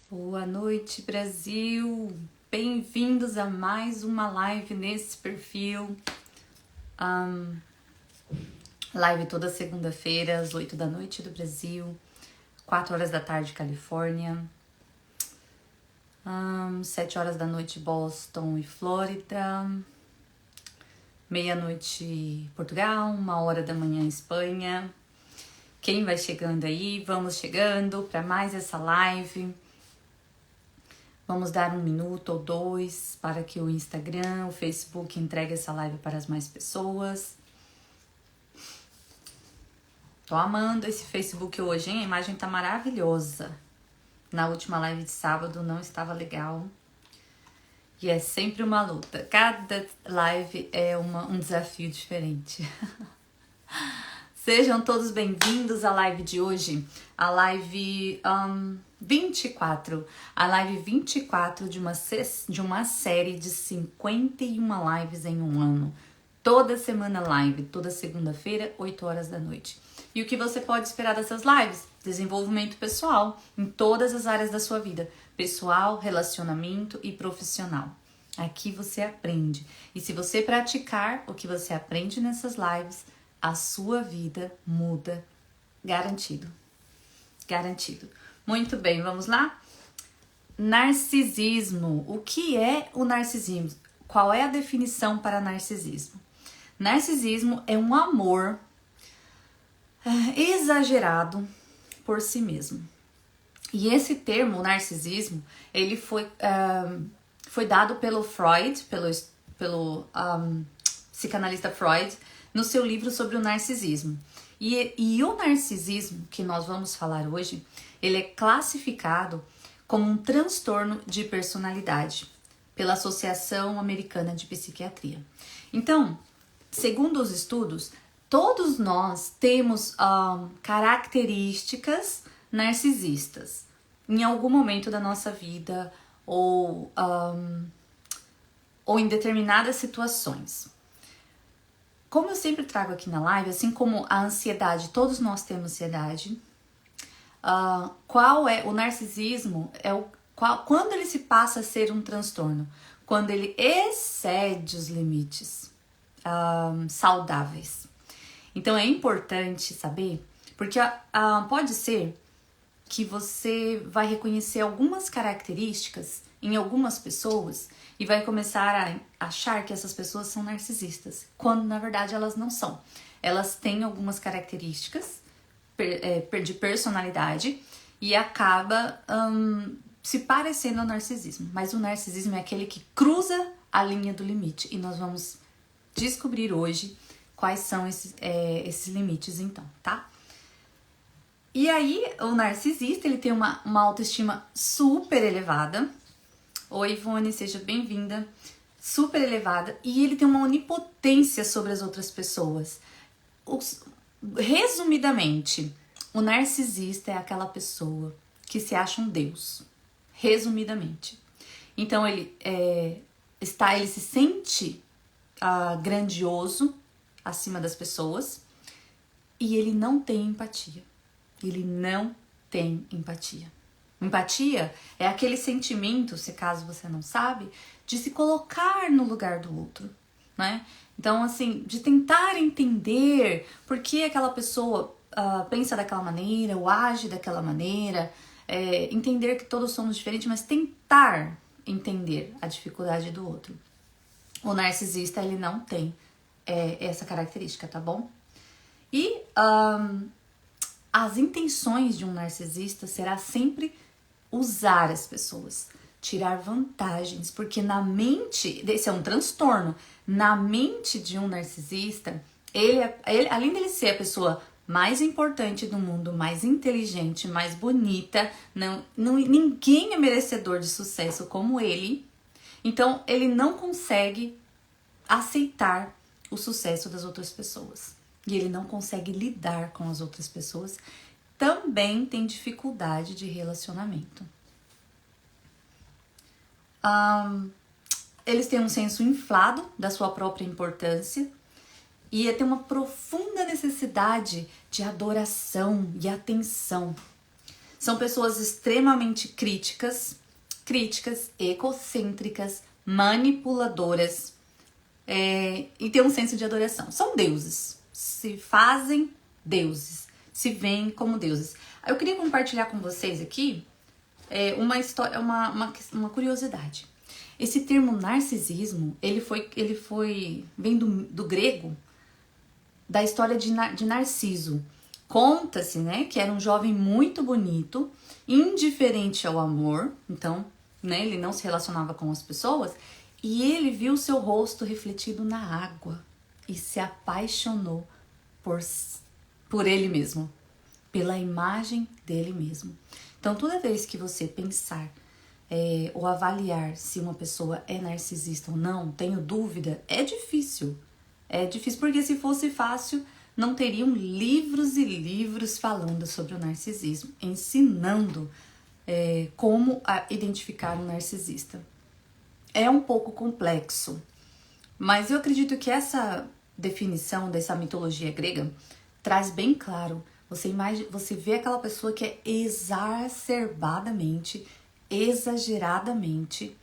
Boa noite, Brasil! Bem-vindos a mais uma live nesse perfil. Live toda segunda-feira, às 8 da noite do Brasil, 4 horas da tarde, Califórnia, 7 horas da noite, Boston e Flórida, meia-noite, Portugal, 1 hora da manhã, Espanha. Quem vai chegando aí? Vamos chegando para mais essa live. Vamos dar 1 minuto ou 2 para que o Instagram, o Facebook entregue essa live para as mais pessoas. Tô amando esse Facebook hoje, hein? A imagem tá maravilhosa. Na última live de sábado não estava legal. E é sempre uma luta. Cada live é um desafio diferente. Sejam todos bem-vindos à live de hoje. A live 24. A live 24 de uma série de 51 lives em um ano. Toda semana live, toda segunda-feira, 8 horas da noite. E o que você pode esperar dessas lives? Desenvolvimento pessoal em todas as áreas da sua vida. Pessoal, relacionamento e profissional. Aqui você aprende. E se você praticar o que você aprende nessas lives, a sua vida muda. Garantido. Garantido. Muito bem, vamos lá? Narcisismo. O que é o narcisismo? Qual é a definição para narcisismo? Narcisismo é um amor exagerado por si mesmo. E esse termo, narcisismo, ele foi dado pelo Freud, pelo psicanalista Freud, no seu livro sobre o narcisismo. E o narcisismo que nós vamos falar hoje, ele é classificado como um transtorno de personalidade pela Associação Americana de Psiquiatria. Então, segundo os estudos, todos nós temos características narcisistas em algum momento da nossa vida ou em determinadas situações. Como eu sempre trago aqui na live, assim como a ansiedade, todos nós temos ansiedade. Qual é o narcisismo? Quando ele se passa a ser um transtorno? Quando ele excede os limites saudáveis. Então é importante saber, porque pode ser que você vai reconhecer algumas características em algumas pessoas e vai começar a achar que essas pessoas são narcisistas, quando na verdade elas não são. Elas têm algumas características de personalidade e acaba se parecendo ao narcisismo. Mas o narcisismo é aquele que cruza a linha do limite e nós vamos descobrir hoje quais são esses limites então, tá? E aí, o narcisista, ele tem uma autoestima super elevada. Oi, Ivone, seja bem-vinda. Super elevada. E ele tem uma onipotência sobre as outras pessoas. Resumidamente, o narcisista é aquela pessoa que se acha um deus. Resumidamente. Então, ele se sente grandioso acima das pessoas e ele não tem empatia. Ele não tem empatia. Empatia é aquele sentimento, se caso você não sabe, de se colocar no lugar do outro, né? Então, assim, de tentar entender por que aquela pessoa pensa daquela maneira ou age daquela maneira, entender que todos somos diferentes, mas tentar entender a dificuldade do outro. O narcisista, ele não tem essa característica, tá bom? E as intenções de um narcisista será sempre usar as pessoas, tirar vantagens, porque na mente, esse é um transtorno, na mente de um narcisista, ele além dele ser a pessoa mais importante do mundo, mais inteligente, mais bonita, ninguém é merecedor de sucesso como ele, então ele não consegue aceitar o sucesso das outras pessoas. E ele não consegue lidar com as outras pessoas, também tem dificuldade de relacionamento. Eles têm um senso inflado da sua própria importância e tem uma profunda necessidade de adoração e atenção. São pessoas extremamente críticas, egocêntricas, manipuladoras, e tem um senso de adoração. São deuses, se fazem deuses, se veem como deuses. Eu queria compartilhar com vocês aqui uma história, uma curiosidade. Esse termo narcisismo, ele vem do grego, da história de Narciso. Conta-se, né, que era um jovem muito bonito, indiferente ao amor, então, né, ele não se relacionava com as pessoas, e ele viu seu rosto refletido na água e se apaixonou por ele mesmo, pela imagem dele mesmo. Então, toda vez que você pensar ou avaliar se uma pessoa é narcisista ou não, tenho dúvida, é difícil. É difícil porque se fosse fácil, não teriam livros e livros falando sobre o narcisismo, ensinando como identificar um narcisista. É um pouco complexo, mas eu acredito que essa definição dessa mitologia grega traz bem claro. Você vê aquela pessoa que é exacerbadamente, exageradamente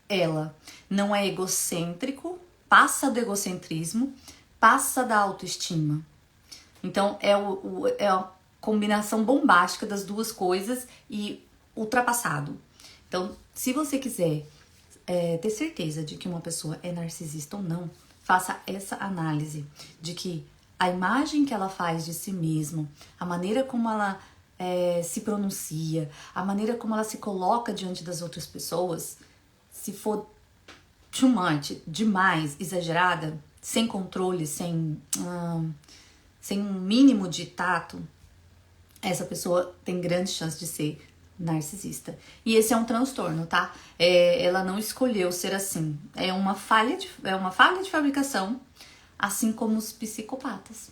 ela. Não é egocêntrico, passa do egocentrismo, passa da autoestima. Então é a combinação bombástica das duas coisas e ultrapassado. Então, se você quiser ter certeza de que uma pessoa é narcisista ou não, faça essa análise de que a imagem que ela faz de si mesma, a maneira como ela se pronuncia, a maneira como ela se coloca diante das outras pessoas, se for too much, demais, exagerada, sem controle, sem um mínimo de tato, essa pessoa tem grande chance de ser narcisista. E esse é um transtorno, tá? Ela não escolheu ser assim. É uma falha de fabricação, assim como os psicopatas.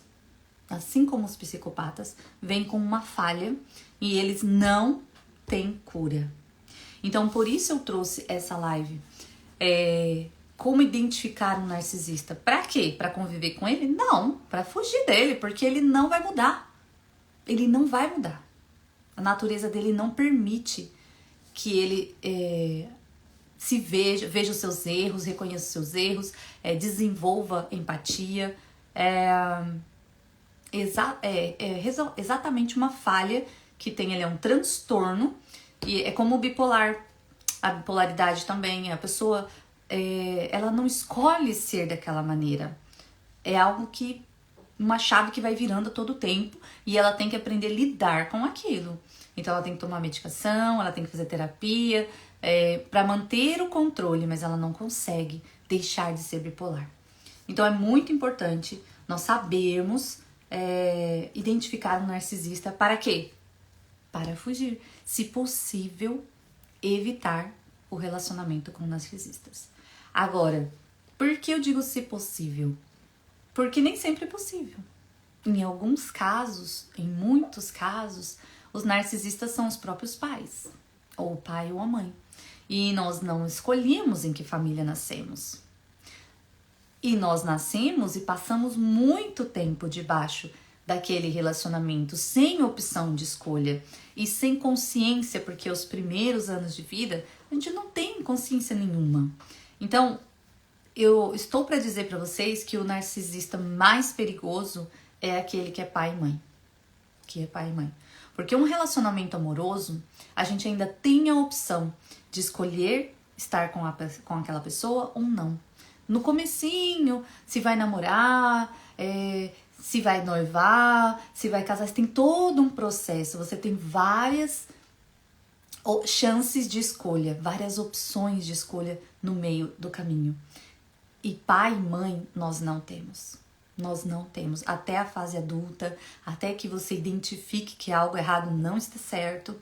Assim como os psicopatas vêm com uma falha e eles não têm cura. Então, por isso eu trouxe essa live. Como identificar um narcisista? Pra quê? Pra conviver com ele? Não, pra fugir dele, porque ele não vai mudar. Ele não vai mudar. A natureza dele não permite que ele veja os seus erros, reconheça os seus erros, desenvolva empatia. Exatamente uma falha que tem, ele é um transtorno, e é como o bipolar, a bipolaridade também, a pessoa ela não escolhe ser daquela maneira, é algo que, uma chave que vai virando a todo tempo e ela tem que aprender a lidar com aquilo. Então ela tem que tomar medicação, ela tem que fazer terapia para manter o controle, mas ela não consegue deixar de ser bipolar. Então é muito importante nós sabermos identificar um narcisista. Para quê? Para fugir. Se possível, evitar o relacionamento com narcisistas. Agora, por que eu digo se possível? Porque nem sempre é possível. Em alguns casos, em muitos casos, os narcisistas são os próprios pais, ou o pai ou a mãe. E nós não escolhemos em que família nascemos. E nós nascemos e passamos muito tempo debaixo daquele relacionamento, sem opção de escolha e sem consciência, porque os primeiros anos de vida a gente não tem consciência nenhuma. Então, eu estou para dizer para vocês que o narcisista mais perigoso é aquele que é pai e mãe. Que é pai e mãe. Porque um relacionamento amoroso, a gente ainda tem a opção de escolher estar com aquela pessoa ou não. No comecinho, se vai namorar, se vai noivar, se vai casar, você tem todo um processo, você tem várias chances de escolha, várias opções de escolha no meio do caminho. E pai e mãe nós não temos. Nós não temos. Até a fase adulta, até que você identifique que algo errado não está certo.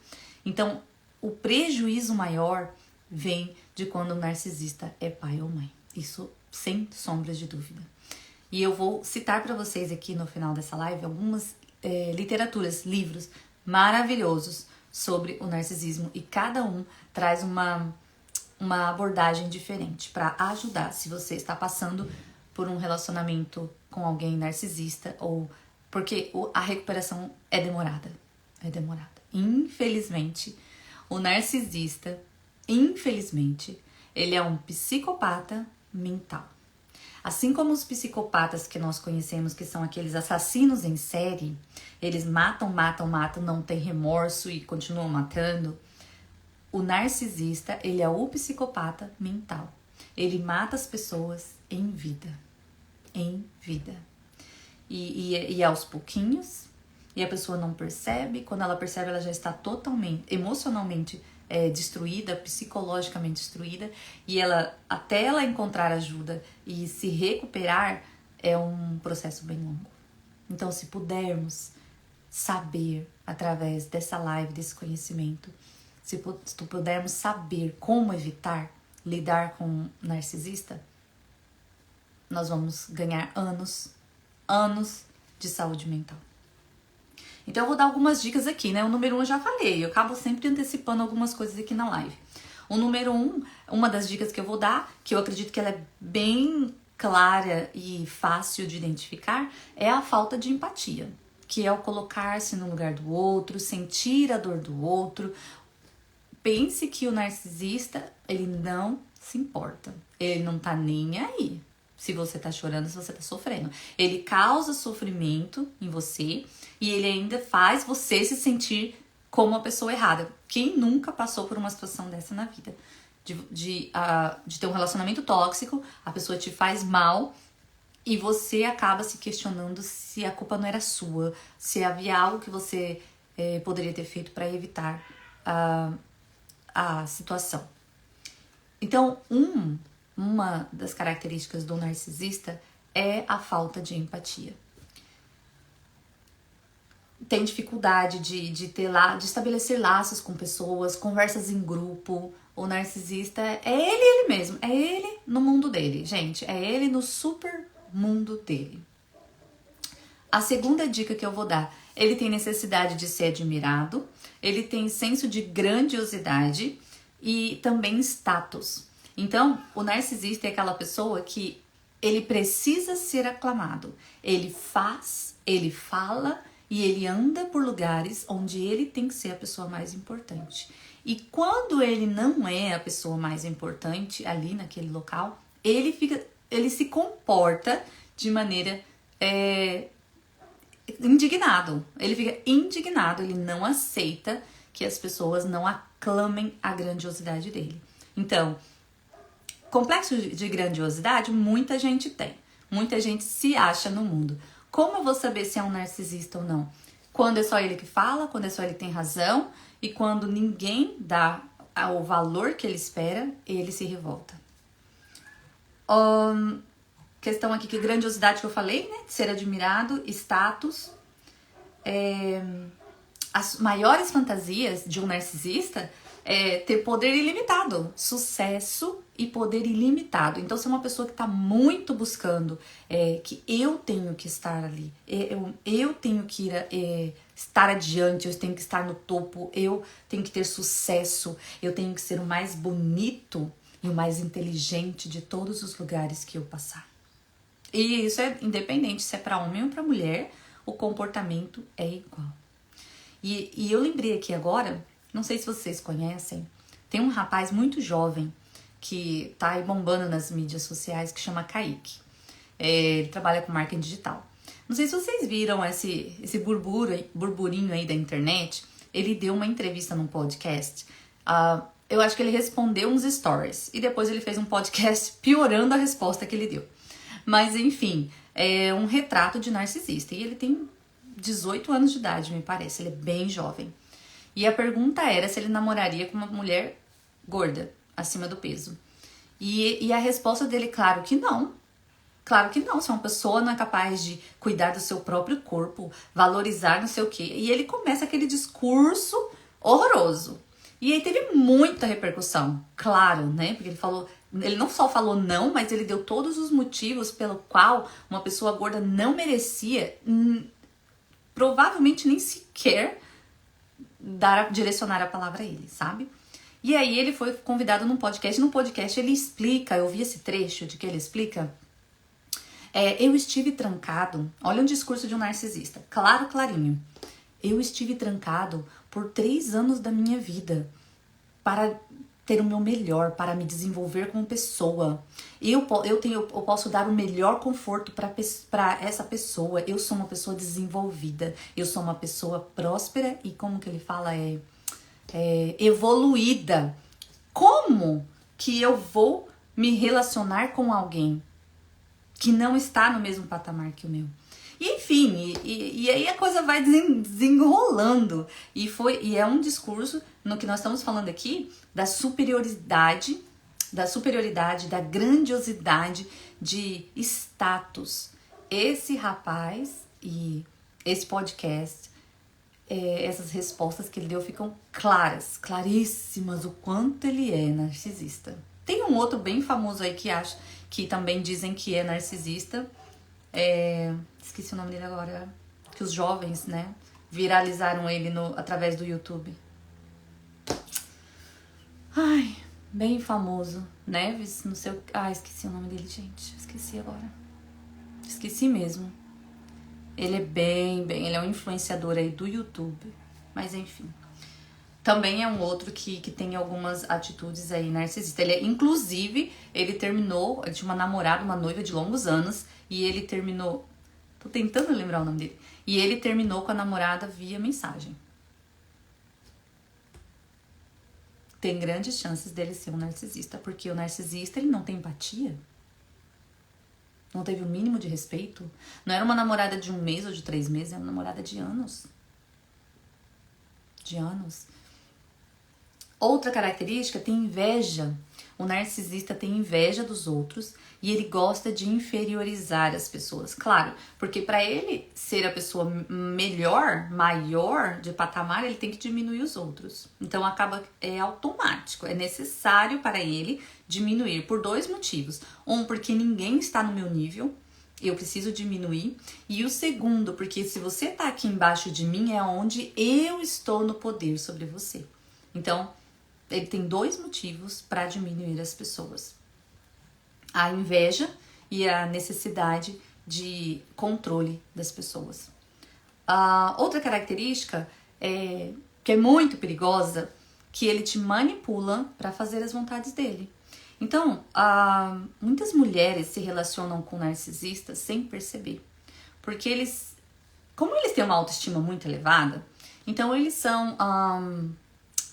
Então, o prejuízo maior vem de quando o narcisista é pai ou mãe. Isso sem sombras de dúvida. E eu vou citar para vocês aqui no final dessa live algumas literaturas, livros maravilhosos sobre o narcisismo. E cada um traz uma abordagem diferente para ajudar se você está passando por um relacionamento com alguém narcisista, ou porque a recuperação é demorada. é demorada. Infelizmente, o narcisista, infelizmente, ele é um psicopata mental. Assim como os psicopatas que nós conhecemos, que são aqueles assassinos em série, eles matam, não tem remorso e continuam matando. O narcisista, ele é o psicopata mental. Ele mata as pessoas em vida. Em vida. E aos pouquinhos, e a pessoa não percebe. Quando ela percebe, ela já está totalmente, emocionalmente destruída, psicologicamente destruída. E até ela encontrar ajuda e se recuperar, é um processo bem longo. Então, se pudermos saber, através dessa live, desse conhecimento, se pudermos saber como evitar lidar com um narcisista, nós vamos ganhar anos de saúde mental. Então eu vou dar algumas dicas aqui, né? O número 1 eu já falei, eu acabo sempre antecipando algumas coisas aqui na live. O número 1, uma das dicas que eu vou dar, que eu acredito que ela é bem clara e fácil de identificar, é a falta de empatia, que é o colocar-se no lugar do outro, sentir a dor do outro. Pense que o narcisista, ele não se importa, ele não tá nem aí. Se você tá chorando, se você tá sofrendo. Ele causa sofrimento em você e ele ainda faz você se sentir como uma pessoa errada. Quem nunca passou por uma situação dessa na vida? De ter um relacionamento tóxico, a pessoa te faz mal e você acaba se questionando se a culpa não era sua, se havia algo que você poderia ter feito para evitar a situação. Então, uma das características do narcisista é a falta de empatia. Tem dificuldade de estabelecer laços com pessoas, conversas em grupo. O narcisista é ele mesmo, é ele no mundo dele, gente. É ele no super mundo dele. A segunda dica que eu vou dar, ele tem necessidade de ser admirado, ele tem senso de grandiosidade e também status. Então, o narcisista é aquela pessoa que ele precisa ser aclamado. Ele faz, ele fala e ele anda por lugares onde ele tem que ser a pessoa mais importante. E quando ele não é a pessoa mais importante ali naquele local, ele se comporta de maneira indignado. Ele fica indignado, ele não aceita que as pessoas não aclamem a grandiosidade dele. Então, complexo de grandiosidade, muita gente tem. Muita gente se acha no mundo. Como eu vou saber se é um narcisista ou não? Quando é só ele que fala, quando é só ele que tem razão e quando ninguém dá o valor que ele espera, ele se revolta. Questão aqui que grandiosidade que eu falei, né? Ser admirado, status. As maiores fantasias de um narcisista é ter poder ilimitado, sucesso e poder ilimitado. Então, se é uma pessoa que está muito buscando que eu tenho que estar ali, eu tenho que estar adiante, eu tenho que estar no topo, eu tenho que ter sucesso, eu tenho que ser o mais bonito e o mais inteligente de todos os lugares que eu passar. E isso é independente se é para homem ou para mulher, o comportamento é igual. E eu lembrei aqui agora, não sei se vocês conhecem, tem um rapaz muito jovem que tá aí bombando nas mídias sociais que chama Kaique. Ele trabalha com marketing digital. Não sei se vocês viram esse burburinho aí da internet. Ele deu uma entrevista num podcast. Eu acho que ele respondeu uns stories e depois ele fez um podcast piorando a resposta que ele deu. Mas enfim, é um retrato de narcisista e ele tem 18 anos de idade, me parece. Ele é bem jovem. E a pergunta era se ele namoraria com uma mulher gorda, acima do peso. E a resposta dele, claro que não. Claro que não. Se uma pessoa não é capaz de cuidar do seu próprio corpo, valorizar não sei o quê. E ele começa aquele discurso horroroso. E aí teve muita repercussão, claro, né? Porque ele não só falou não, mas ele deu todos os motivos pelo qual uma pessoa gorda não merecia, provavelmente nem sequer direcionar a palavra a ele, sabe? E aí ele foi convidado num podcast. No podcast ele explica, eu vi esse trecho de que ele explica. Eu estive trancado. Olha um discurso de um narcisista, clarinho. Eu estive trancado por 3 anos da minha vida para ter o meu melhor, para me desenvolver como pessoa. Eu posso dar o melhor conforto para essa pessoa. Eu sou uma pessoa desenvolvida. Eu sou uma pessoa próspera e, como que ele fala, evoluída. Como que eu vou me relacionar com alguém que não está no mesmo patamar que o meu? E, enfim, e aí a coisa vai desenrolando. E é um discurso no que nós estamos falando aqui da superioridade, da grandiosidade de status. Esse rapaz e esse podcast, essas respostas que ele deu ficam claríssimas o quanto ele é narcisista. Tem um outro bem famoso aí que também dizem que é narcisista. Esqueci o nome dele agora. Que os jovens, né, viralizaram ele através do YouTube. Ai, bem famoso. Neves, não sei o... esqueci o nome dele, gente. Esqueci agora. Esqueci mesmo. Ele é ele é um influenciador aí do YouTube. Mas enfim. Também é um outro que tem algumas atitudes aí narcisistas. Inclusive, ele tinha uma namorada, uma noiva de longos anos, e ele terminou... Tô tentando lembrar o nome dele. E ele terminou com a namorada via mensagem. Tem grandes chances dele ser um narcisista, porque o narcisista, ele não tem empatia. Não teve o mínimo de respeito. Não era uma namorada de 1 mês ou de 3 meses, era uma namorada de anos. De anos. Outra característica, tem inveja. O narcisista tem inveja dos outros e ele gosta de inferiorizar as pessoas. Claro, porque para ele ser a pessoa melhor, maior de patamar, ele tem que diminuir os outros. Então é automático, é necessário para ele diminuir por 2 motivos. Um, porque ninguém está no meu nível, eu preciso diminuir. E o segundo, porque se você está aqui embaixo de mim, é onde eu estou no poder sobre você. Então, ele tem 2 motivos para diminuir as pessoas. A inveja e a necessidade de controle das pessoas. Outra característica que é muito perigosa, que ele te manipula para fazer as vontades dele. Então, muitas mulheres se relacionam com narcisistas sem perceber. Porque como eles têm uma autoestima muito elevada, então eles são...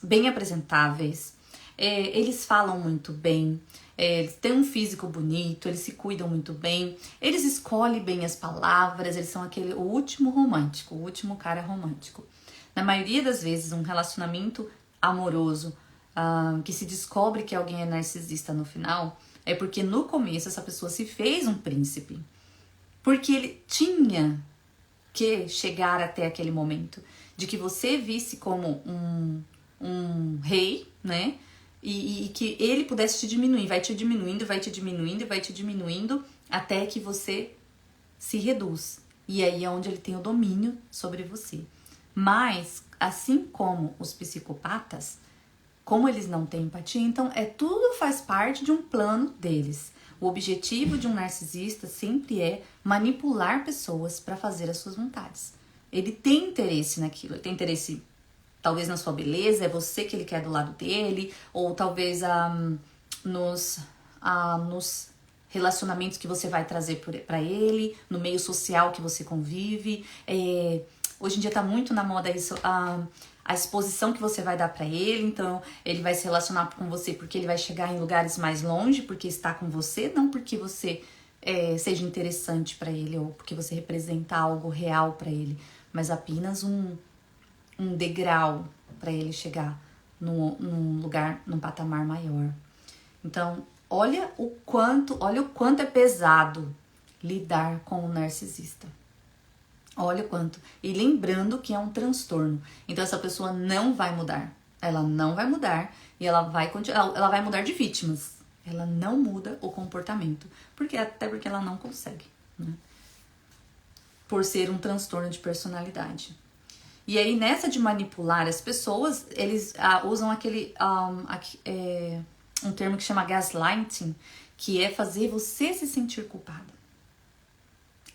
bem apresentáveis, eles falam muito bem, eles têm um físico bonito, eles se cuidam muito bem, eles escolhem bem as palavras, eles são o último romântico, o último cara romântico. Na maioria das vezes, um relacionamento amoroso que se descobre que alguém é narcisista no final, é porque no começo essa pessoa se fez um príncipe, porque ele tinha que chegar até aquele momento, de que você visse como um rei, né? E que ele pudesse te diminuir, vai te diminuindo, vai te diminuindo, vai te diminuindo, até que você se reduz. E aí é onde ele tem o domínio sobre você. Mas, assim como os psicopatas, como eles não têm empatia, então tudo faz parte de um plano deles. O objetivo de um narcisista sempre é manipular pessoas para fazer as suas vontades. Ele tem interesse naquilo, ele tem interesse talvez na sua beleza, é você que ele quer do lado dele, ou talvez nos relacionamentos que você vai trazer para ele, no meio social que você convive. Hoje em dia tá muito na moda isso, a exposição que você vai dar para ele, então ele vai se relacionar com você porque ele vai chegar em lugares mais longe, porque está com você, não porque você seja interessante para ele ou porque você representa algo real para ele, mas apenas um degrau para ele chegar num lugar, num patamar maior. Então, olha o quanto é pesado lidar com o narcisista. Olha o quanto. E lembrando que é um transtorno. Então, essa pessoa não vai mudar. Ela não vai mudar e ela vai mudar de vítimas. Ela não muda o comportamento. Até porque ela não consegue, né? Por ser um transtorno de personalidade. E aí, nessa de manipular as pessoas, eles usam um termo que chama gaslighting, que é fazer você se sentir culpada.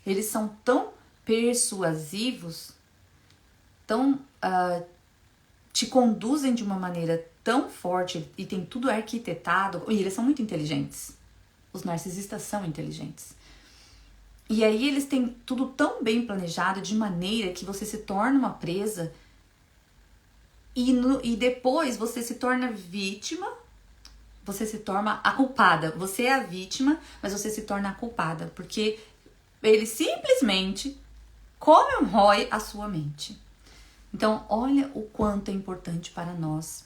Eles são tão persuasivos te conduzem de uma maneira tão forte e tem tudo arquitetado, e eles são muito inteligentes. Os narcisistas são inteligentes. E aí eles têm tudo tão bem planejado de maneira que você se torna uma presa e depois você se torna vítima, você se torna a culpada. Você é a vítima, mas você se torna a culpada, porque ele simplesmente corrói a sua mente. Então, olha o quanto é importante para nós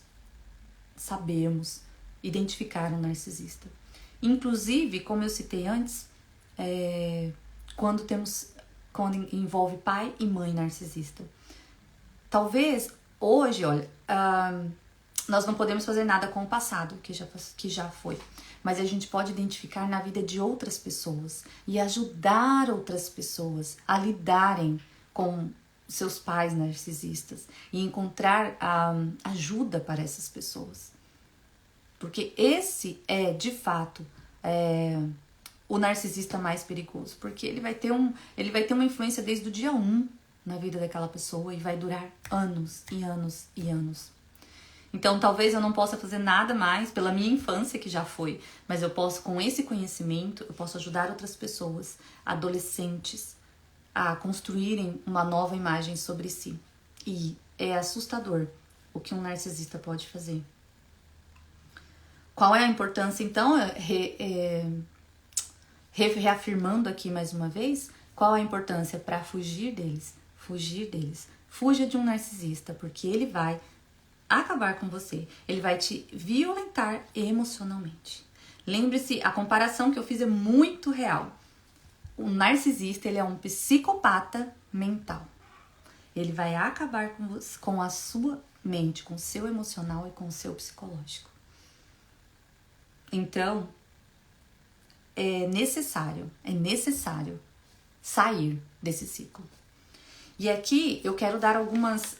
sabermos identificar um narcisista. Inclusive, como eu citei antes, quando envolve pai e mãe narcisista. Talvez hoje, olha, nós não podemos fazer nada com o passado, que já foi. Mas a gente pode identificar na vida de outras pessoas e ajudar outras pessoas a lidarem com seus pais narcisistas e encontrar ajuda para essas pessoas. Porque esse é, de fato, o narcisista mais perigoso. Porque ele vai ter uma influência desde o dia 1 na vida daquela pessoa e vai durar anos e anos e anos. Então, talvez eu não possa fazer nada mais pela minha infância, que já foi, mas eu posso, com esse conhecimento, eu posso ajudar outras pessoas, adolescentes, a construírem uma nova imagem sobre si. E é assustador o que um narcisista pode fazer. Qual é a importância, então, reafirmando aqui mais uma vez, qual a importância para fugir deles? Fugir deles. Fuja de um narcisista, porque ele vai acabar com você. Ele vai te violentar emocionalmente. Lembre-se, a comparação que eu fiz é muito real. O narcisista, ele é um psicopata mental. Ele vai acabar com a sua mente, com o seu emocional e com o seu psicológico. Então, é necessário sair desse ciclo. E aqui eu quero dar algumas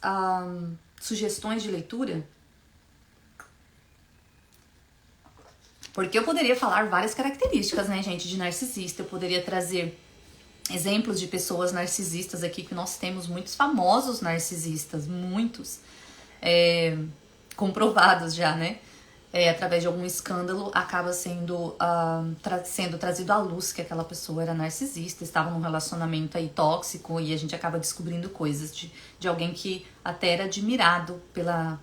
sugestões de leitura, porque eu poderia falar várias características, né, gente, de narcisista. Eu poderia trazer exemplos de pessoas narcisistas aqui, que nós temos muitos famosos narcisistas, muitos, comprovados já, né? Através de algum escândalo, acaba sendo trazido à luz que aquela pessoa era narcisista, estava num relacionamento aí tóxico, e a gente acaba descobrindo coisas de alguém que até era admirado pela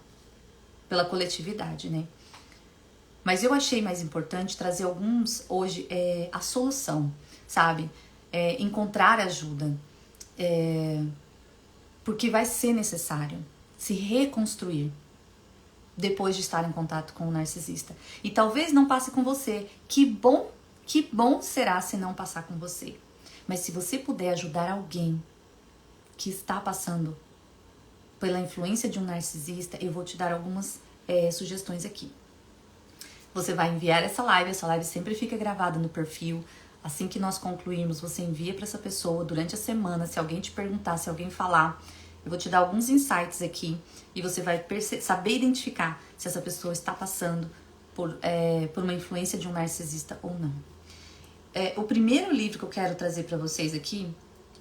coletividade, né? Mas eu achei mais importante trazer alguns hoje, a solução, sabe? Encontrar ajuda, porque vai ser necessário se reconstruir depois de estar em contato com o narcisista. E talvez não passe com você. Que bom será se não passar com você. Mas se você puder ajudar alguém que está passando pela influência de um narcisista, eu vou te dar algumas sugestões aqui. Você vai enviar essa live sempre fica gravada no perfil. Assim que nós concluirmos, você envia para essa pessoa durante a semana. Se alguém te perguntar, se alguém falar, eu vou te dar alguns insights aqui e você vai saber identificar se essa pessoa está passando por uma influência de um narcisista ou não. O primeiro livro que eu quero trazer para vocês aqui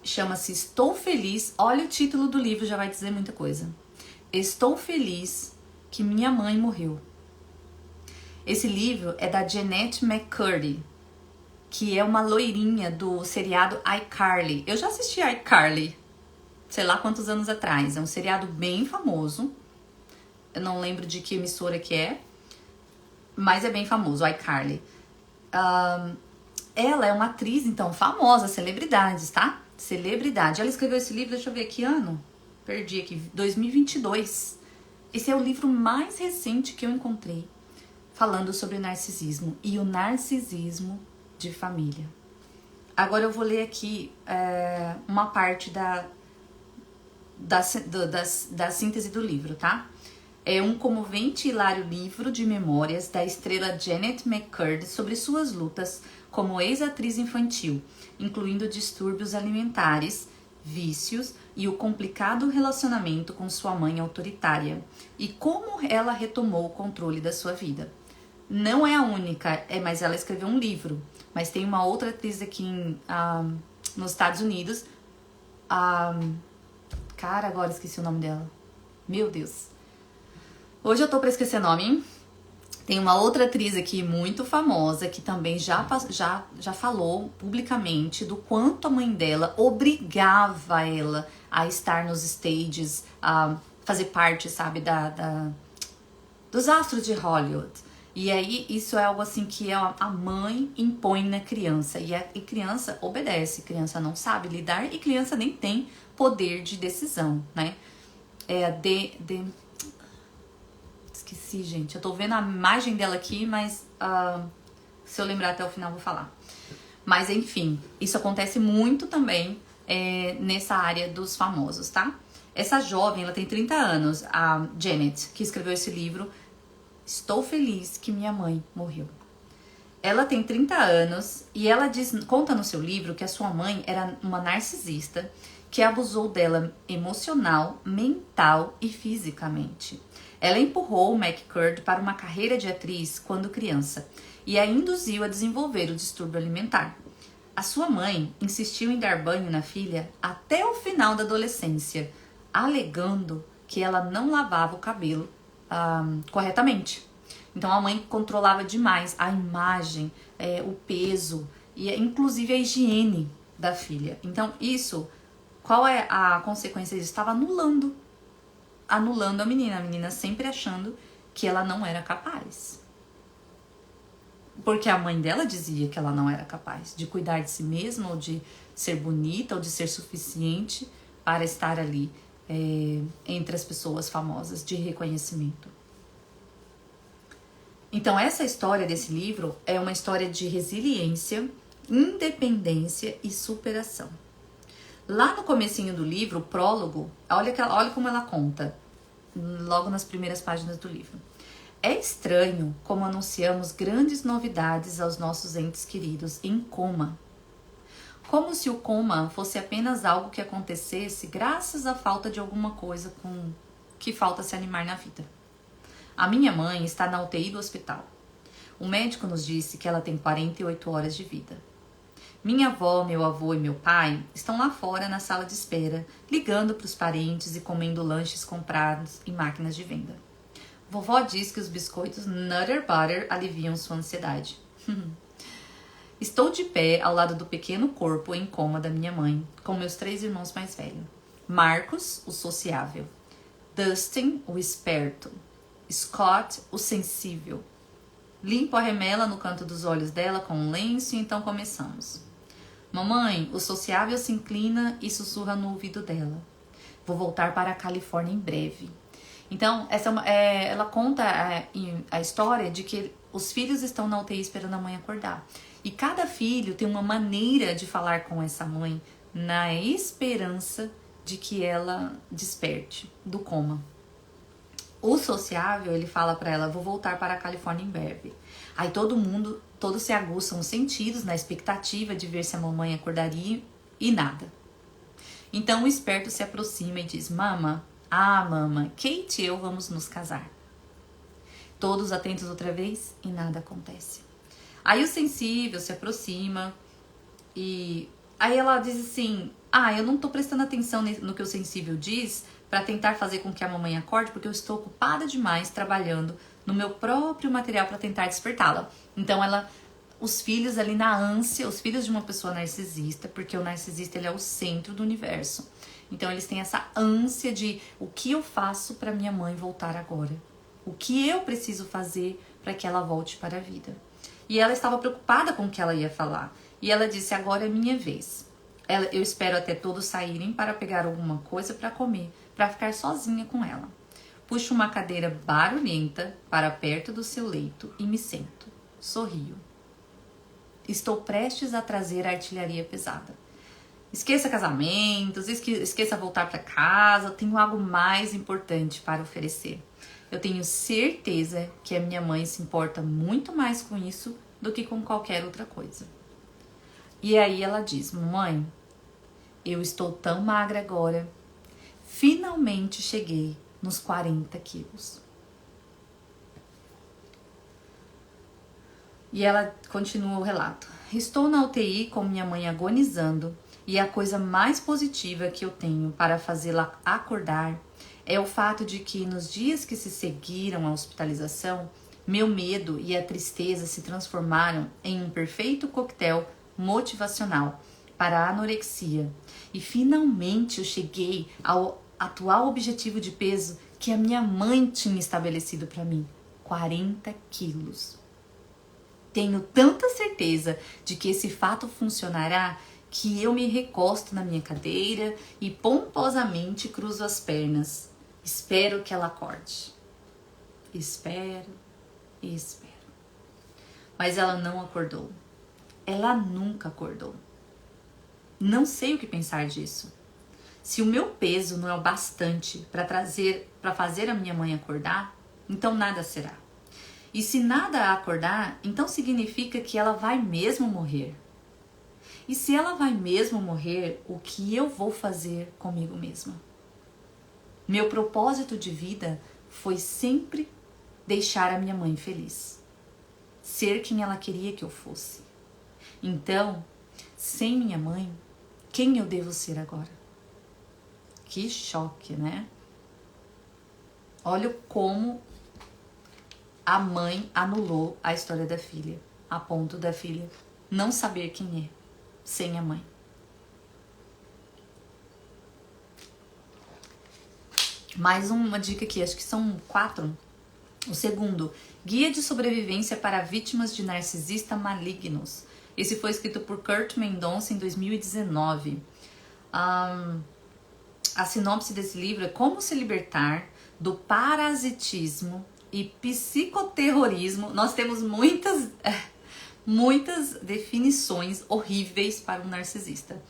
chama-se Estou Feliz. Olha o título do livro, já vai dizer muita coisa. Estou Feliz que Minha Mãe Morreu. Esse livro é da Jeanette McCurdy, que é uma loirinha do seriado iCarly. Eu já assisti iCarly, sei lá quantos anos atrás. É um seriado bem famoso. Eu não lembro de que emissora que é, mas é bem famoso, iCarly. Ela é uma atriz, então, famosa, celebridades, tá? Celebridade. Ela escreveu esse livro, deixa eu ver que ano. Perdi aqui, 2022. Esse é o livro mais recente que eu encontrei, falando sobre narcisismo e o narcisismo de família. Agora eu vou ler aqui uma parte da síntese do livro, tá? É um comovente e hilário livro de memórias da estrela Jeanette McCurdy sobre suas lutas como ex-atriz infantil, incluindo distúrbios alimentares, vícios e o complicado relacionamento com sua mãe autoritária, e como ela retomou o controle da sua vida. Não é a única, mas ela escreveu um livro. Mas tem uma outra atriz aqui nos Estados Unidos, Cara, agora esqueci o nome dela. Meu Deus. Hoje eu tô pra esquecer nome, hein? Tem uma outra atriz aqui muito famosa que também já falou publicamente do quanto a mãe dela obrigava ela a estar nos stages, a fazer parte, sabe, dos astros de Hollywood. E aí isso é algo assim que a mãe impõe na criança. E criança obedece, criança não sabe lidar e criança nem tem poder de decisão, né? Esqueci, gente. Eu tô vendo a imagem dela aqui, mas se eu lembrar até o final eu vou falar. Mas enfim, isso acontece muito também nessa área dos famosos, tá? Essa jovem, ela tem 30 anos, a Janet, que escreveu esse livro, Estou Feliz que Minha Mãe Morreu. Ela tem 30 anos e ela conta no seu livro que a sua mãe era uma narcisista que abusou dela emocional, mental e fisicamente. Ela empurrou McCurdy para uma carreira de atriz quando criança e a induziu a desenvolver o distúrbio alimentar. A sua mãe insistiu em dar banho na filha até o final da adolescência, alegando que ela não lavava o cabelo corretamente. Então a mãe controlava demais a imagem, o peso e inclusive a higiene da filha. Então isso, qual é a consequência disso? Estava anulando a menina sempre achando que ela não era capaz. Porque a mãe dela dizia que ela não era capaz de cuidar de si mesma, ou de ser bonita, ou de ser suficiente para estar ali entre as pessoas famosas de reconhecimento. Então essa história desse livro é uma história de resiliência, independência e superação. Lá no comecinho do livro, o prólogo, olha como ela conta, logo nas primeiras páginas do livro. É estranho como anunciamos grandes novidades aos nossos entes queridos em coma. Como se o coma fosse apenas algo que acontecesse graças à falta de alguma coisa com que falta se animar na vida. A minha mãe está na UTI do hospital. O médico nos disse que ela tem 48 horas de vida. Minha avó, meu avô e meu pai estão lá fora na sala de espera, ligando para os parentes e comendo lanches comprados em máquinas de venda. Vovó diz que os biscoitos Nutter Butter aliviam sua ansiedade. Estou de pé ao lado do pequeno corpo em coma da minha mãe, com meus 3 irmãos mais velhos. Marcos, o sociável. Dustin, o esperto. Scott, o sensível. Limpo a remela no canto dos olhos dela com um lenço e então começamos. Mamãe, o sociável se inclina e sussurra no ouvido dela. Vou voltar para a Califórnia em breve. Então, ela conta a história de que os filhos estão na UTI esperando a mãe acordar. E cada filho tem uma maneira de falar com essa mãe na esperança de que ela desperte do coma. O sociável, ele fala para ela, vou voltar para a Califórnia em breve. Aí todos se aguçam os sentidos na expectativa de ver se a mamãe acordaria e nada. Então o esperto se aproxima e diz, mama, Kate e eu vamos nos casar. Todos atentos outra vez e nada acontece. Aí o sensível se aproxima e aí ela diz assim, eu não tô prestando atenção no que o sensível diz para tentar fazer com que a mamãe acorde porque eu estou ocupada demais trabalhando no meu próprio material para tentar despertá-la. Então os filhos ali na ânsia, os filhos de uma pessoa narcisista, porque o narcisista ele é o centro do universo. Então eles têm essa ânsia de o que eu faço para minha mãe voltar agora? O que eu preciso fazer para que ela volte para a vida? E ela estava preocupada com o que ela ia falar. E ela disse, agora é minha vez. Eu espero até todos saírem para pegar alguma coisa para comer, para ficar sozinha com ela. Puxo uma cadeira barulhenta para perto do seu leito e me sento. Sorrio. Estou prestes a trazer a artilharia pesada. Esqueça casamentos, esqueça voltar para casa, eu tenho algo mais importante para oferecer. Eu tenho certeza que a minha mãe se importa muito mais com isso do que com qualquer outra coisa. E aí ela diz, mãe, eu estou tão magra agora. Finalmente cheguei nos 40 quilos. E ela continua o relato. Estou na UTI com minha mãe agonizando, E a coisa mais positiva que eu tenho para fazê-la acordar é o fato de que nos dias que se seguiram à hospitalização, meu medo e a tristeza se transformaram em um perfeito coquetel motivacional para a anorexia. E finalmente eu cheguei ao atual objetivo de peso que a minha mãe tinha estabelecido para mim, 40 quilos. Tenho tanta certeza de que esse fato funcionará que eu me recosto na minha cadeira e pomposamente cruzo as pernas. Espero que ela acorde. Espero e espero. Mas ela não acordou. Ela nunca acordou. Não sei o que pensar disso. Se o meu peso não é o bastante para fazer a minha mãe acordar, então nada será. E se nada acordar, então significa que ela vai mesmo morrer. E se ela vai mesmo morrer, o que eu vou fazer comigo mesma? Meu propósito de vida foi sempre deixar a minha mãe feliz. Ser quem ela queria que eu fosse. Então, sem minha mãe, quem eu devo ser agora? Que choque, né? Olha como a mãe anulou a história da filha, a ponto da filha não saber quem é sem a mãe. Mais uma dica aqui, acho que são 4. O segundo, Guia de Sobrevivência para Vítimas de Narcisista Malignos. Esse foi escrito por Kurt Mendonça em 2019. A sinopse desse livro é Como se libertar do parasitismo e psicoterrorismo. Nós temos muitas definições horríveis para um narcisista.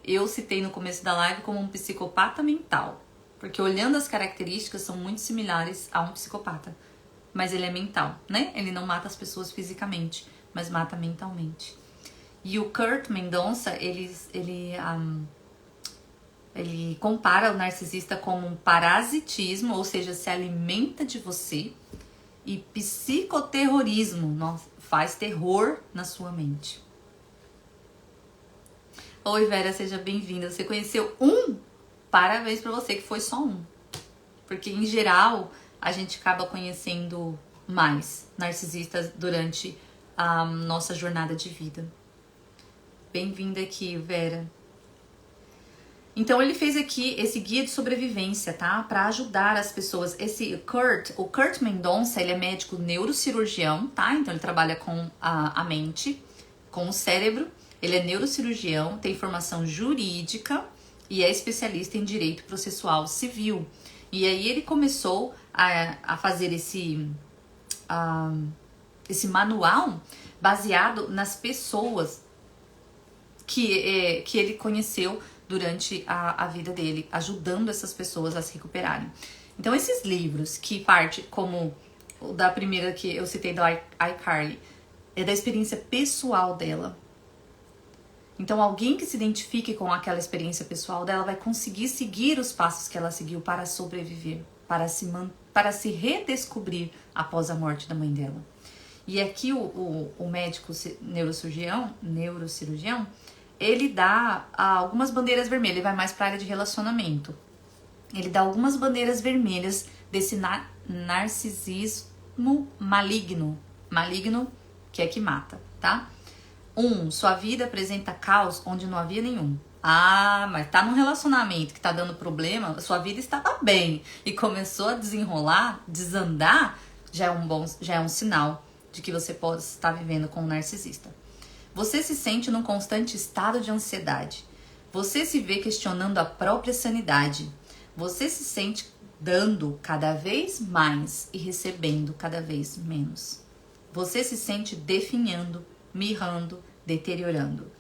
Eu citei no começo da live como um psicopata mental, porque olhando as características são muito similares a um psicopata, mas ele é mental, né? Ele não mata as pessoas fisicamente, mas mata mentalmente. E o Kurt Mendonça, ele compara o narcisista como um parasitismo, ou seja, se alimenta de você, e psicoterrorismo, faz terror na sua mente. Oi, Vera, seja bem-vinda. Você conheceu um? Parabéns pra você, que foi só um. Porque, em geral, a gente acaba conhecendo mais narcisistas durante a nossa jornada de vida. Bem-vinda aqui, Vera. Então ele fez aqui esse guia de sobrevivência, tá? Para ajudar as pessoas. O Kurt Mendonça, ele é médico neurocirurgião, tá? Então ele trabalha com a mente, com o cérebro. Ele é neurocirurgião, tem formação jurídica e é especialista em direito processual civil. E aí ele começou a fazer esse manual baseado nas pessoas que ele conheceu durante a vida dele, ajudando essas pessoas a se recuperarem. Então, esses livros que parte, como o da primeira que eu citei, da iCarly, é da experiência pessoal dela. Então, alguém que se identifique com aquela experiência pessoal dela vai conseguir seguir os passos que ela seguiu para sobreviver, para se redescobrir após a morte da mãe dela. E aqui o médico neurocirurgião, ele dá algumas bandeiras vermelhas, ele vai mais para a área de relacionamento. Ele dá algumas bandeiras vermelhas desse narcisismo maligno. Maligno, que mata, tá? 1. Sua vida apresenta caos onde não havia nenhum. Mas tá num relacionamento que tá dando problema, sua vida estava bem e começou a desenrolar, desandar, já é um sinal de que você pode estar vivendo com um narcisista. Você se sente num constante estado de ansiedade. Você se vê questionando a própria sanidade. Você se sente dando cada vez mais e recebendo cada vez menos. Você se sente definhando, mirrando, deteriorando.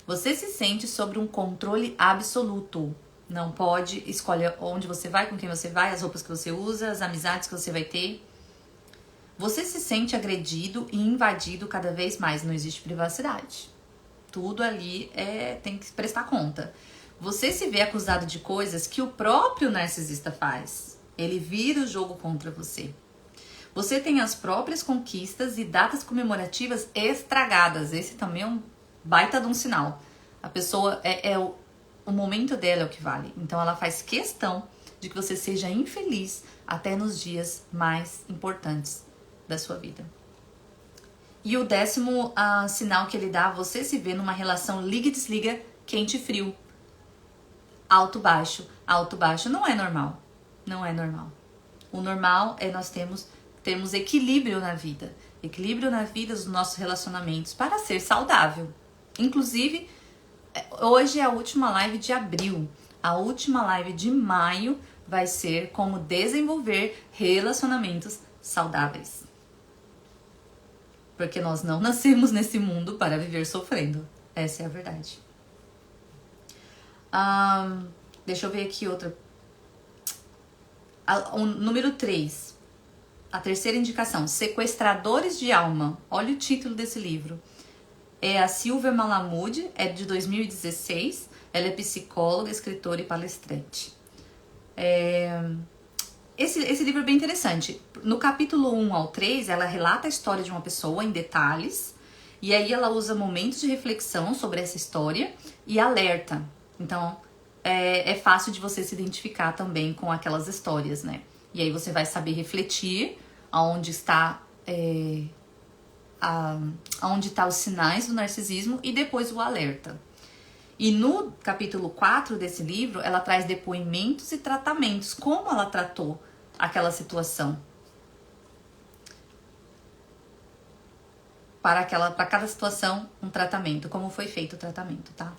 Você se sente sob um controle absoluto. Não pode escolher onde você vai, com quem você vai, as roupas que você usa, as amizades que você vai ter. Você se sente agredido e invadido cada vez mais. Não existe privacidade. Tudo ali tem que prestar conta. Você se vê acusado de coisas que o próprio narcisista faz. Ele vira o jogo contra você. Você tem as próprias conquistas e datas comemorativas estragadas. Esse também é um baita de um sinal. A pessoa o momento dela é o que vale. Então ela faz questão de que você seja infeliz até nos dias mais importantes da sua vida. E o 10º sinal que ele dá, você se vê numa relação liga e desliga, quente e frio. Alto, baixo. Alto, baixo não é normal. Não é normal. O normal é nós termos equilíbrio na vida. Equilíbrio na vida dos nossos relacionamentos para ser saudável. Inclusive, hoje é a última live de abril. A última live de maio vai ser como desenvolver relacionamentos saudáveis. Porque nós não nascemos nesse mundo para viver sofrendo. Essa é a verdade. Deixa eu ver aqui outra. O número 3. A terceira indicação. Sequestradores de Alma. Olha o título desse livro. É a Silvia Malamud, é de 2016. Ela é psicóloga, escritora e palestrante. Esse livro é bem interessante. No capítulo 1 ao 3, ela relata a história de uma pessoa em detalhes. E aí ela usa momentos de reflexão sobre essa história e alerta. Então, é fácil de você se identificar também com aquelas histórias, né? E aí você vai saber refletir aonde está os sinais do narcisismo e depois o alerta. E no capítulo 4 desse livro, ela traz depoimentos e tratamentos, como ela tratou aquela situação. Para cada situação, um tratamento, como foi feito o tratamento, tá?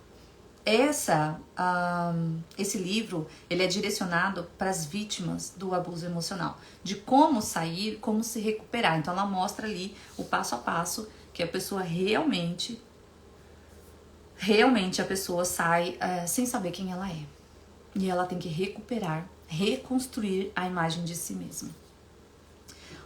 Esse livro, ele é direcionado para as vítimas do abuso emocional, de como sair, como se recuperar. Então ela mostra ali o passo a passo que a pessoa realmente a pessoa sai sem saber quem ela é. E ela tem que recuperar, reconstruir a imagem de si mesma.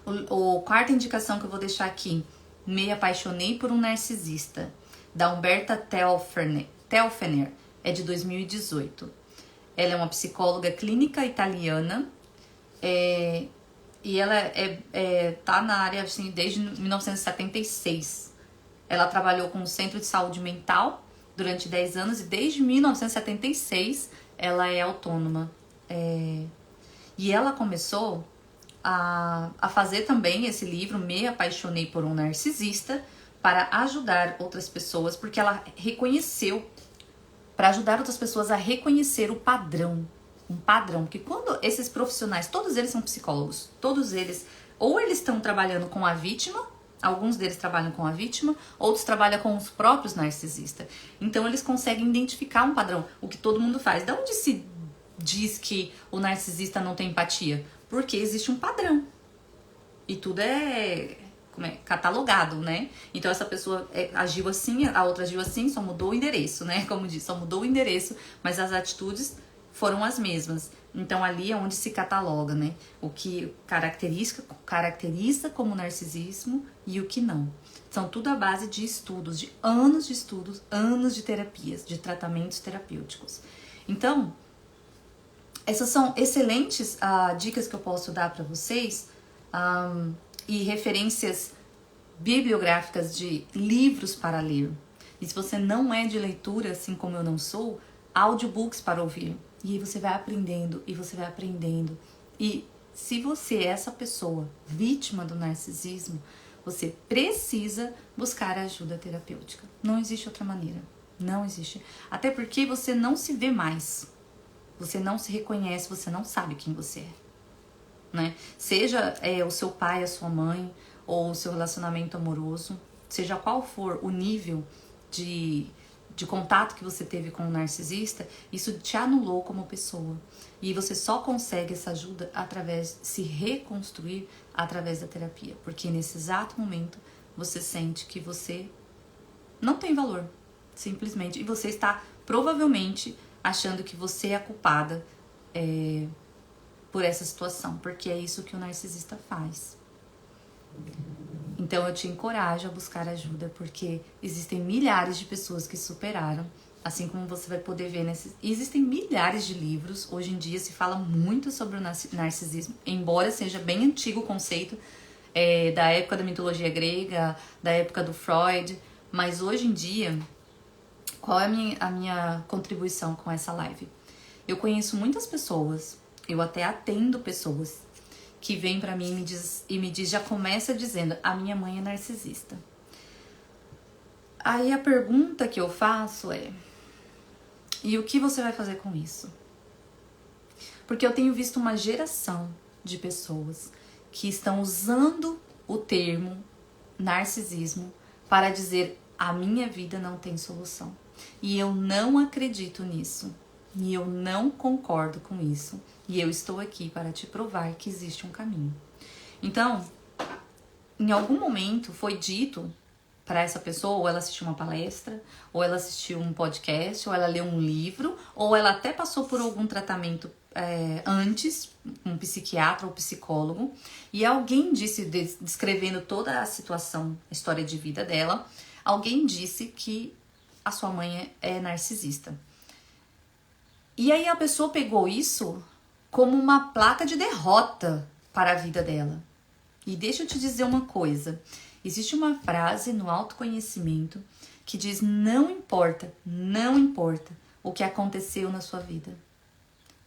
A quarta indicação que eu vou deixar aqui, Me Apaixonei por um Narcisista, da Umberta Telfener, é de 2018. Ela é uma psicóloga clínica italiana e ela tá na área assim, desde 1976. Ela trabalhou com o Centro de Saúde Mental durante 10 anos e desde 1976 ela é autônoma. E ela começou a fazer também esse livro, Me Apaixonei por um Narcisista, para ajudar outras pessoas, porque ela reconheceu, para ajudar outras pessoas a reconhecer o padrão, um padrão, que quando esses profissionais, todos eles são psicólogos, todos eles, ou eles estão trabalhando com a vítima, alguns deles trabalham com a vítima, outros trabalham com os próprios narcisistas. Então eles conseguem identificar um padrão, o que todo mundo faz. De onde se diz que o narcisista não tem empatia? Porque existe um padrão. E tudo é catalogado, né? Então essa pessoa agiu assim, a outra agiu assim, só mudou o endereço, né? Como diz, só mudou o endereço, mas as atitudes foram as mesmas. Então ali é onde se cataloga, né? O que caracteriza como narcisismo e o que não. São tudo à base de estudos, anos de terapias, de tratamentos terapêuticos. Então, essas são excelentes dicas que eu posso dar para vocês e referências bibliográficas de livros para ler. E se você não é de leitura, assim como eu não sou, audiobooks para ouvir. E aí você vai aprendendo, e você vai aprendendo. E se você é essa pessoa vítima do narcisismo, você precisa buscar ajuda terapêutica. Não existe outra maneira. Não existe. Até porque você não se vê mais. Você não se reconhece, você não sabe quem você é. Né? Seja o seu pai, a sua mãe, ou o seu relacionamento amoroso, seja qual for o nível de contato que você teve com o narcisista, isso te anulou como pessoa. E você só consegue essa ajuda através de se reconstruir através da terapia. Porque nesse exato momento você sente que você não tem valor, simplesmente. E você está provavelmente achando que você é a culpada por essa situação, porque é isso que o narcisista faz. Então eu te encorajo a buscar ajuda, porque existem milhares de pessoas que superaram, assim como você vai poder ver existem milhares de livros. Hoje em dia se fala muito sobre o narcisismo, embora seja bem antigo o conceito, da época da mitologia grega, da época do Freud, mas hoje em dia, Qual é a minha contribuição com essa live? Eu conheço muitas pessoas, eu até atendo pessoas que vêm pra mim e me diz, já começa dizendo, a minha mãe é narcisista. Aí a pergunta que eu faço é, e o que você vai fazer com isso? Porque eu tenho visto uma geração de pessoas que estão usando o termo narcisismo para dizer a minha vida não tem solução. E eu não acredito nisso. E eu não concordo com isso. E eu estou aqui para te provar que existe um caminho. Então, em algum momento foi dito para essa pessoa, ou ela assistiu uma palestra, ou ela assistiu um podcast, ou ela leu um livro, ou ela até passou por algum tratamento antes, um psiquiatra ou psicólogo, e alguém disse, descrevendo toda a situação, a história de vida dela, alguém disse que a sua mãe é narcisista. E aí a pessoa pegou isso como uma placa de derrota para a vida dela. E deixa eu te dizer uma coisa, existe uma frase no autoconhecimento que diz, não importa o que aconteceu na sua vida.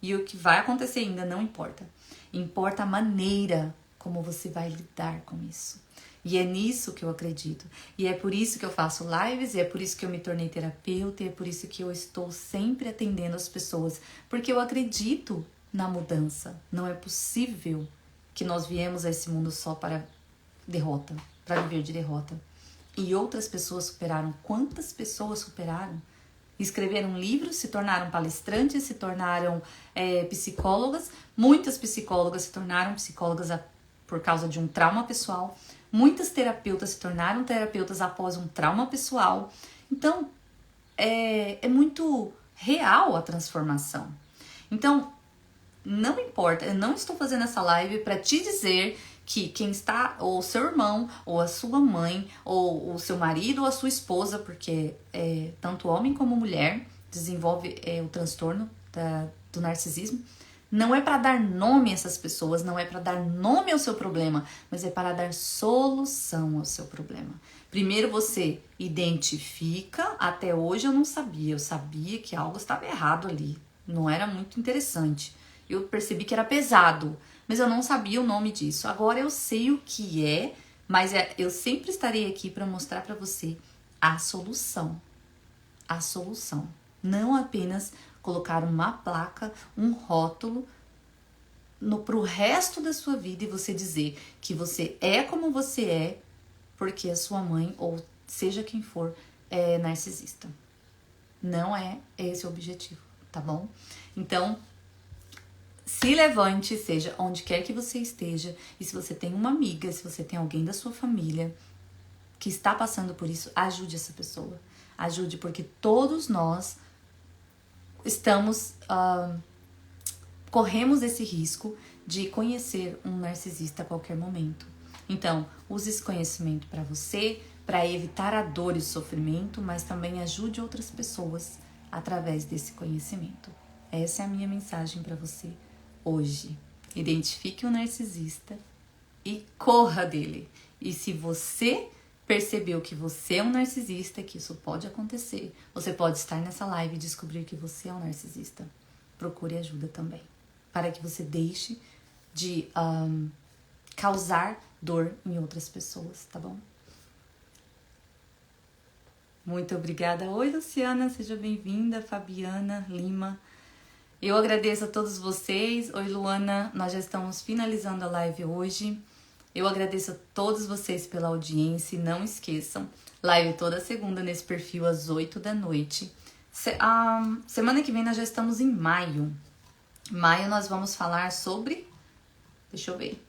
E o que vai acontecer ainda não importa. Importa a maneira como você vai lidar com isso. E é nisso que eu acredito. E é por isso que eu faço lives, e é por isso que eu me tornei terapeuta, e é por isso que eu estou sempre atendendo as pessoas. Porque eu acredito na mudança. Não é possível que nós viemos a esse mundo só para derrota, para viver de derrota. E outras pessoas superaram. Quantas pessoas superaram? Escreveram livros, se tornaram palestrantes, se tornaram psicólogas. Muitas psicólogas se tornaram psicólogas por causa de um trauma pessoal. Muitas terapeutas se tornaram terapeutas após um trauma pessoal. Então, é muito real a transformação. Então, não importa, eu não estou fazendo essa live para te dizer que quem está, ou o seu irmão, ou a sua mãe, ou o seu marido, ou a sua esposa, porque tanto homem como mulher desenvolve o transtorno do narcisismo. Não é para dar nome a essas pessoas, não é para dar nome ao seu problema, mas é para dar solução ao seu problema. Primeiro você identifica, até hoje eu não sabia, eu sabia que algo estava errado ali, não era muito interessante. Eu percebi que era pesado, mas eu não sabia o nome disso. Agora eu sei o que é, mas eu sempre estarei aqui para mostrar para você a solução. A solução. Não apenas colocar uma placa, um rótulo pro resto da sua vida e você dizer que você é como você é porque a sua mãe, ou seja quem for, é narcisista. Não é esse o objetivo, tá bom? Então, se levante, seja onde quer que você esteja, e se você tem uma amiga, se você tem alguém da sua família que está passando por isso, ajude essa pessoa. Ajude, porque todos nós corremos esse risco de conhecer um narcisista a qualquer momento. Então, use esse conhecimento para você, para evitar a dor e o sofrimento, mas também ajude outras pessoas através desse conhecimento. Essa é a minha mensagem para você hoje. Identifique o narcisista e corra dele. E se você percebeu que você é um narcisista, que isso pode acontecer, você pode estar nessa live e descobrir que você é um narcisista. Procure ajuda também, para que você deixe de causar dor em outras pessoas, tá bom? Muito obrigada. Oi, Luciana, seja bem-vinda. Fabiana Lima. Eu agradeço a todos vocês. Oi, Luana, nós já estamos finalizando a live hoje. Eu agradeço a todos vocês pela audiência e não esqueçam, live toda segunda nesse perfil às 8 da noite. Semana que vem nós já estamos em maio. Maio nós vamos falar sobre... Deixa eu ver.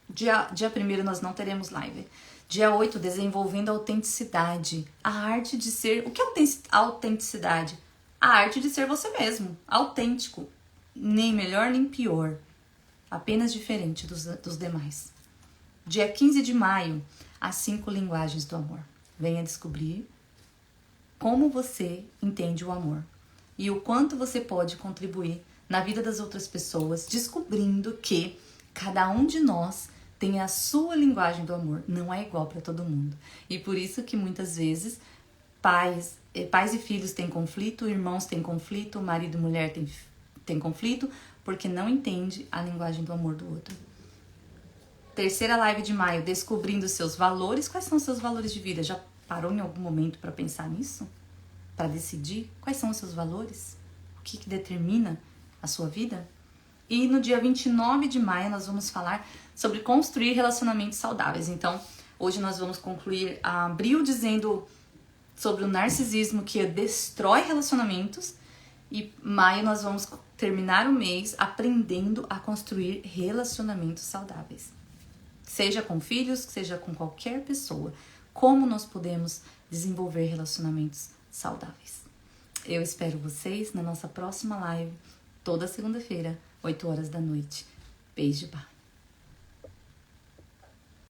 Dia 1º nós não teremos live. Dia 8, desenvolvendo a autenticidade. A arte de ser... O que é autenticidade? A arte de ser você mesmo. Autêntico. Nem melhor nem pior. Apenas diferente dos demais. Dia 15 de maio, as 5 linguagens do amor. Venha descobrir como você entende o amor. E o quanto você pode contribuir na vida das outras pessoas, descobrindo que cada um de nós tem a sua linguagem do amor. Não é igual para todo mundo. E por isso que muitas vezes pais e filhos têm conflito, irmãos têm conflito, marido e mulher têm conflito, porque não entende a linguagem do amor do outro. Terceira live de maio, descobrindo seus valores. Quais são os seus valores de vida? Já parou em algum momento para pensar nisso? Para decidir quais são os seus valores? O que determina a sua vida? E no dia 29 de maio nós vamos falar sobre construir relacionamentos saudáveis. Então, hoje nós vamos concluir a abril dizendo sobre o narcisismo que destrói relacionamentos. E maio nós vamos terminar o mês aprendendo a construir relacionamentos saudáveis. Seja com filhos, seja com qualquer pessoa. Como nós podemos desenvolver relacionamentos saudáveis. Eu espero vocês na nossa próxima live, toda segunda-feira, 8 horas da noite. Beijo, pá.